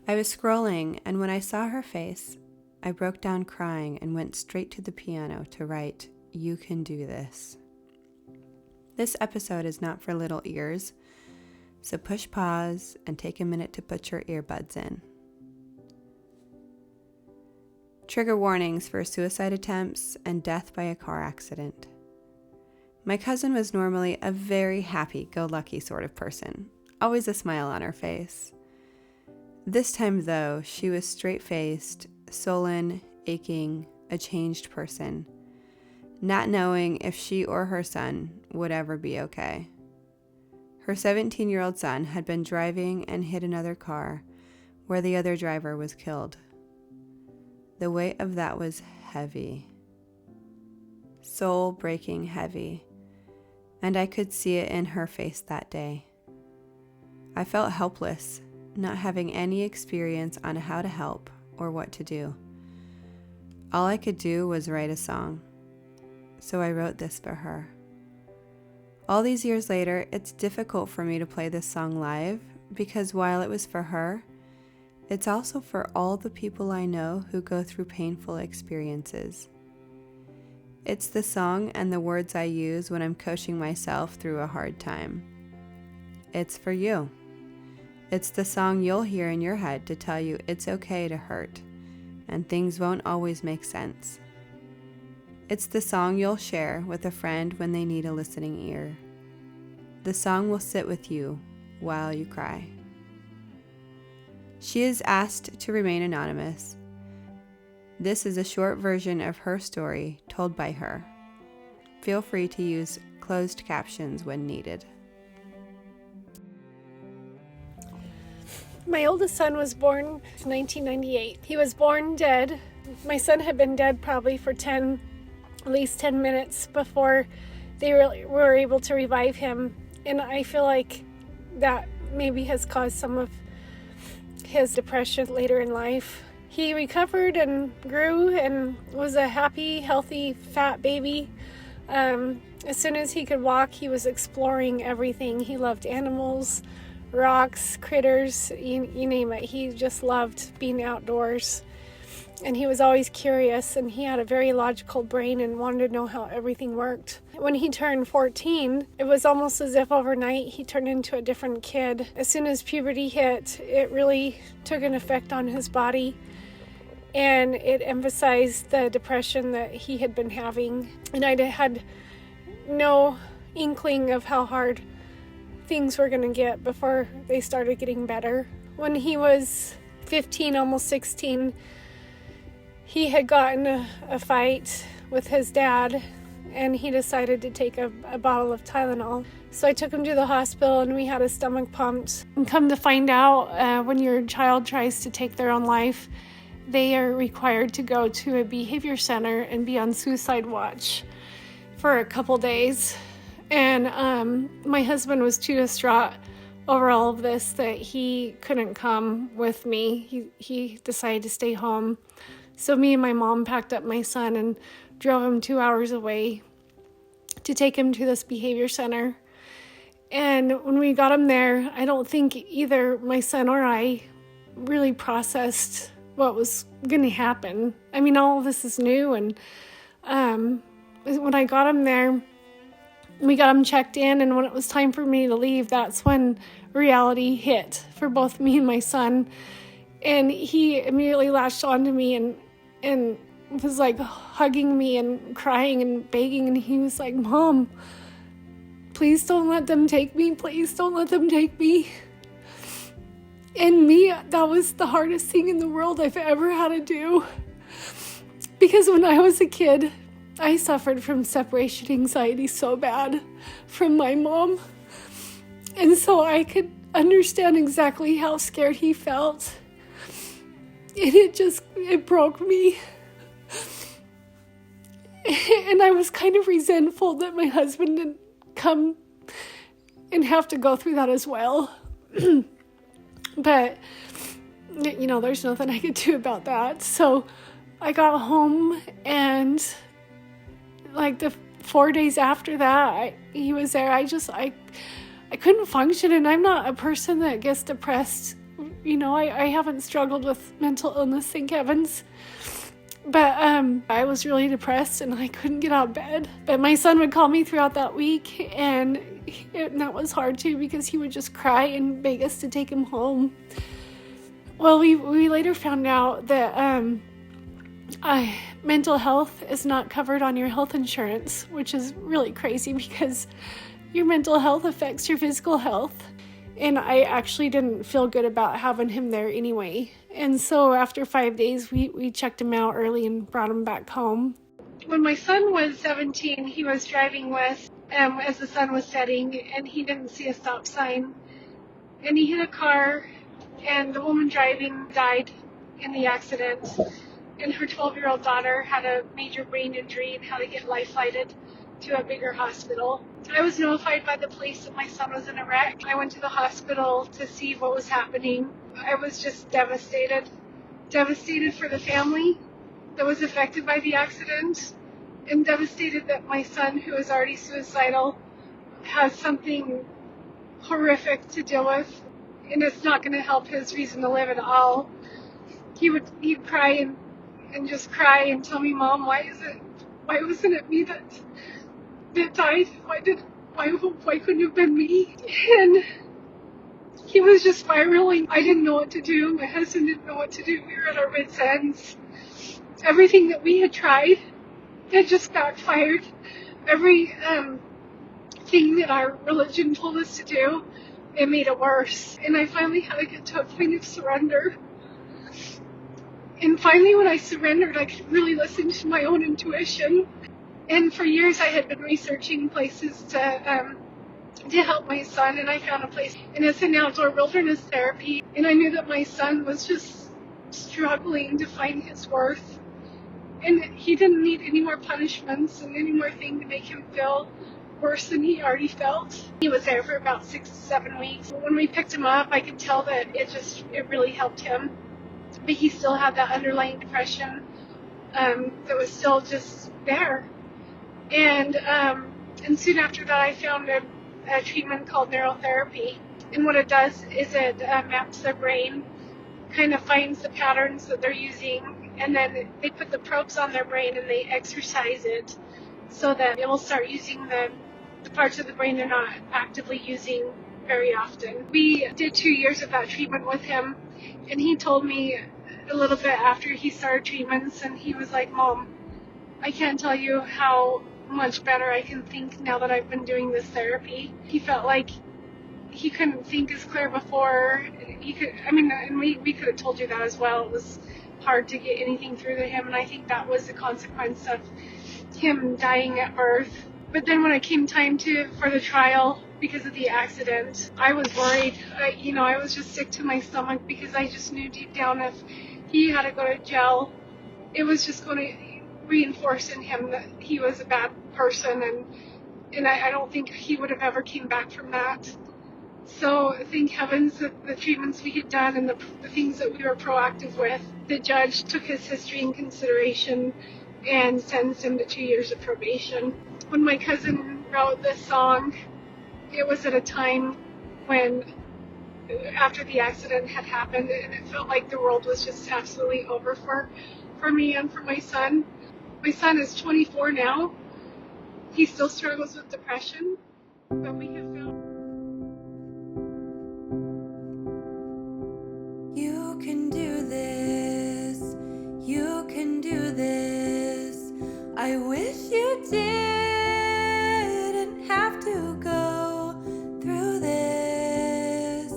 I was scrolling, and when I saw her face, I broke down crying and went straight to the piano to write, "You can do this." This episode is not for little ears, so push pause and take a minute to put your earbuds in. Trigger warnings for suicide attempts and death by a car accident. My cousin was normally a very happy-go-lucky sort of person, always a smile on her face. This time, though, she was straight-faced, sullen, aching, a changed person, not knowing if she or her son would ever be okay. Her 17-year-old son had been driving and hit another car where the other driver was killed. The weight of that was heavy, soul-breaking heavy, and I could see it in her face that day. I felt helpless, not having any experience on how to help or what to do. All I could do was write a song, so I wrote this for her. All these years later, it's difficult for me to play this song live because while it was for her, it's also for all the people I know who go through painful experiences. It's the song and the words I use when I'm coaching myself through a hard time. It's for you. It's the song you'll hear in your head to tell you it's okay to hurt, and things won't always make sense. It's the song you'll share with a friend when they need a listening ear. The song will sit with you while you cry. She is asked to remain anonymous. This is a short version of her story told by her. Feel free to use closed captions when needed. My oldest son was born in 1998. He was born dead. My son had been dead probably for at least 10 minutes before they were able to revive him. And I feel like that maybe has caused some of his depression later in life. He recovered and grew and was a happy, healthy, fat baby. As soon as he could walk, he was exploring everything. He loved animals, rocks, critters, you name it. He just loved being outdoors. And he was always curious, and he had a very logical brain and wanted to know how everything worked. When he turned 14, it was almost as if overnight he turned into a different kid. As soon as puberty hit, it really took an effect on his body, and it emphasized the depression that he had been having. And I had no inkling of how hard things were going to get before they started getting better. When he was 15, almost 16, he had gotten a fight with his dad, and he decided to take a bottle of Tylenol. So I took him to the hospital, and we had his stomach pumped. And come to find out, when your child tries to take their own life, they are required to go to a behavior center and be on suicide watch for a couple days. And my husband was too distraught over all of this that he couldn't come with me. He decided to stay home. So me and my mom packed up my son and drove him 2 hours away to take him to this behavior center. And when we got him there, I don't think either my son or I really processed what was going to happen. I mean, all of this is new. And when I got him there, we got him checked in. And when it was time for me to leave, that's when reality hit for both me and my son. And he immediately latched onto me and was like hugging me and crying and begging. And he was like, "Mom, please don't let them take me. Please don't let them take me." And me, that was the hardest thing in the world I've ever had to do. Because when I was a kid, I suffered from separation anxiety so bad from my mom. And so I could understand exactly how scared he felt. And it broke me. And I was kind of resentful that my husband didn't come and have to go through that as well. But, there's nothing I could do about that. So I got home, and like the 4 days after that, he was there. I couldn't function, and I'm not a person that gets depressed I haven't struggled with mental illness, thank heavens. But I was really depressed and I couldn't get out of bed. But my son would call me throughout that week, and that was hard too, because he would just cry and beg us to take him home. Well, we later found out that mental health is not covered on your health insurance, which is really crazy because your mental health affects your physical health. And I actually didn't feel good about having him there anyway. And so after 5 days, we checked him out early and brought him back home. When my son was 17, he was driving west as the sun was setting, and he didn't see a stop sign. And he hit a car, and the woman driving died in the accident. And her 12-year-old daughter had a major brain injury and had to get life-flighted to a bigger hospital. I was notified by the police that my son was in a wreck. I went to the hospital to see what was happening. I was just devastated for the family that was affected by the accident, and devastated that my son, who is already suicidal, has something horrific to deal with, and it's not going to help his reason to live at all. He'd cry and just cry and tell me, "Mom, why wasn't it me that died? Why couldn't it have been me?" And he was just spiraling. I didn't know what to do. My husband didn't know what to do. We were at our wits' ends. Everything that we had tried had just backfired. Every thing that our religion told us to do, it made it worse. And I finally had to get to a point of surrender. And finally, when I surrendered, I could really listen to my own intuition. And for years, I had been researching places to help my son, and I found a place, and it's an outdoor wilderness therapy. And I knew that my son was just struggling to find his worth, and he didn't need any more punishments and any more thing to make him feel worse than he already felt. He was there for about 6 to 7 weeks. When we picked him up, I could tell that it really helped him, but he still had that underlying depression that was still just there. And soon after that, I found a treatment called neurotherapy. And what it does is it maps their brain, kind of finds the patterns that they're using, and then they put the probes on their brain and they exercise it so that it will start using the parts of the brain they're not actively using very often. We did 2 years of that treatment with him, and he told me a little bit after he started treatments, and he was like, "Mom, I can't tell you how much better I can think now that I've been doing this therapy." He felt like he couldn't think as clear before. And we could have told you that as well. It was hard to get anything through to him, and I think that was the consequence of him dying at birth. But then when it came time for the trial, because of the accident, I was worried. I was just sick to my stomach, because I just knew deep down if he had to go to jail, it was just going to reinforce in him that he was a bad person, and I don't think he would have ever came back from that. So thank heavens that the treatments we had done and the things that we were proactive with, the judge took his history in consideration and sentenced him to 2 years of probation. When my cousin wrote this song, it was at a time when, after the accident had happened, and it felt like the world was just absolutely over for me and for my son. My son is 24 now. He still struggles with depression, but we have found... You can do this. You can do this. I wish you didn't have to go through this.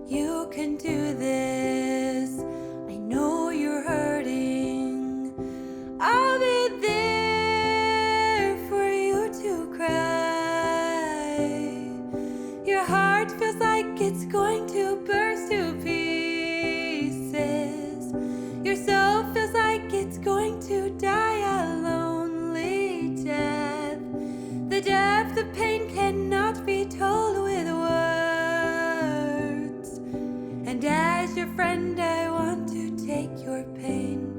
You can do this. I know you're hurting. I'll be there for you to cry. Your heart feels like it's going to burst to pieces. Your soul feels like it's going to die a lonely death. The depth of pain cannot be told with words. And as your friend, I want to take your pain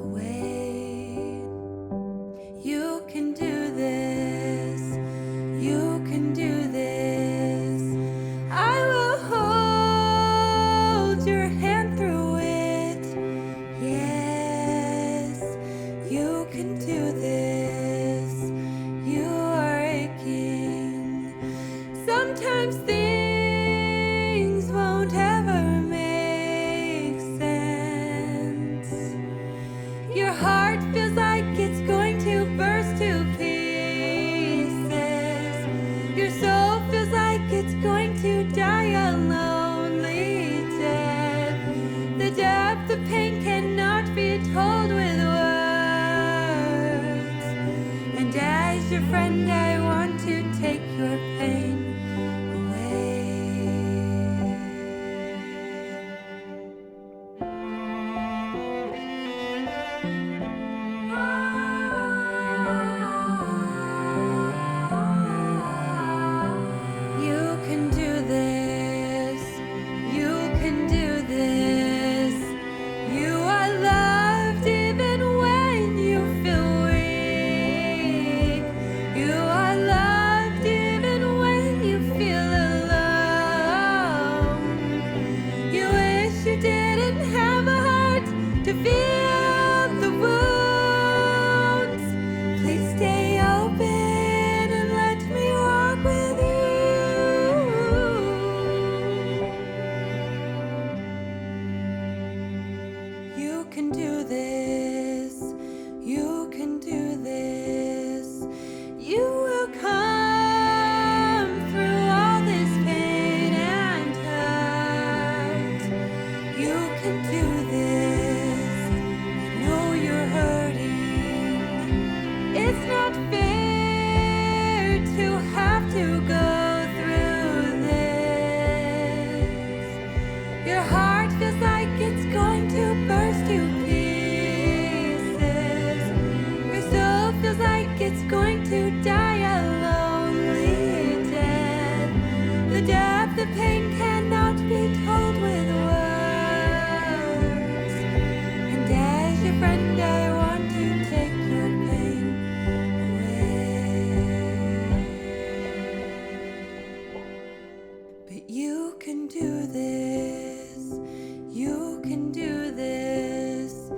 away. You can do this. You can do this. I will hold your friend, I want to take your pain away. You can do this. You can do this. You are loved even when you feel weak. You are loved even when you feel alone. You wish you didn't have a heart to feel the wounds. Please stay open and let me walk with you. You can do this. You can do this. You will come through all this pain and hurt. You can do this. I know you're hurting. It's not fair to have to go through this. Your heart feels like it's going to burst to pieces. Your soul feels like it's going to die a lonely death. The depth of pain cannot be told with words. And as your friend, I want to take your pain away. But you can do this. You can do this.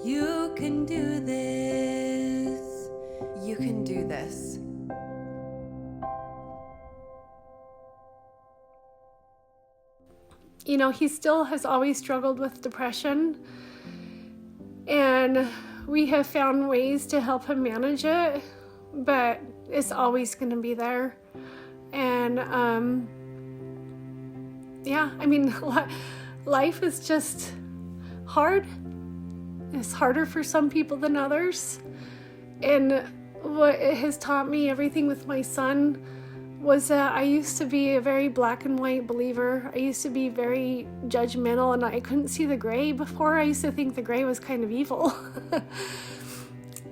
You can do this. You can do this. You know, he still has always struggled with depression, and we have found ways to help him manage it, but it's always going to be there. And yeah, I mean, life is just hard. It's harder for some people than others. And what it has taught me, everything with my son, was that I used to be a very black and white believer. I used to be very judgmental, and I couldn't see the gray before. I used to think the gray was kind of evil.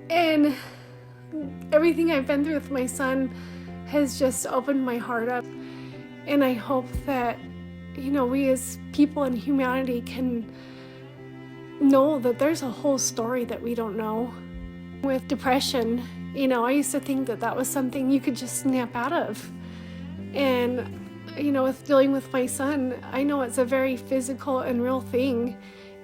And everything I've been through with my son has just opened my heart up. And I hope that, you know, we as people in humanity can know that there's a whole story that we don't know. With depression, you know, I used to think that that was something you could just snap out of. And, you know, with dealing with my son, I know it's a very physical and real thing.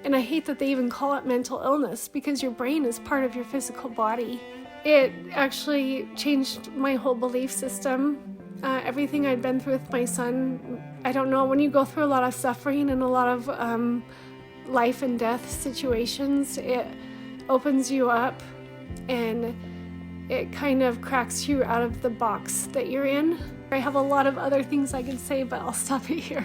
And I hate that they even call it mental illness, because your brain is part of your physical body. It actually changed my whole belief system. Everything I'd been through with my son, I don't know, when you go through a lot of suffering and a lot of life and death situations, it opens you up and it kind of cracks you out of the box that you're in. I have a lot of other things I could say, but I'll stop it here.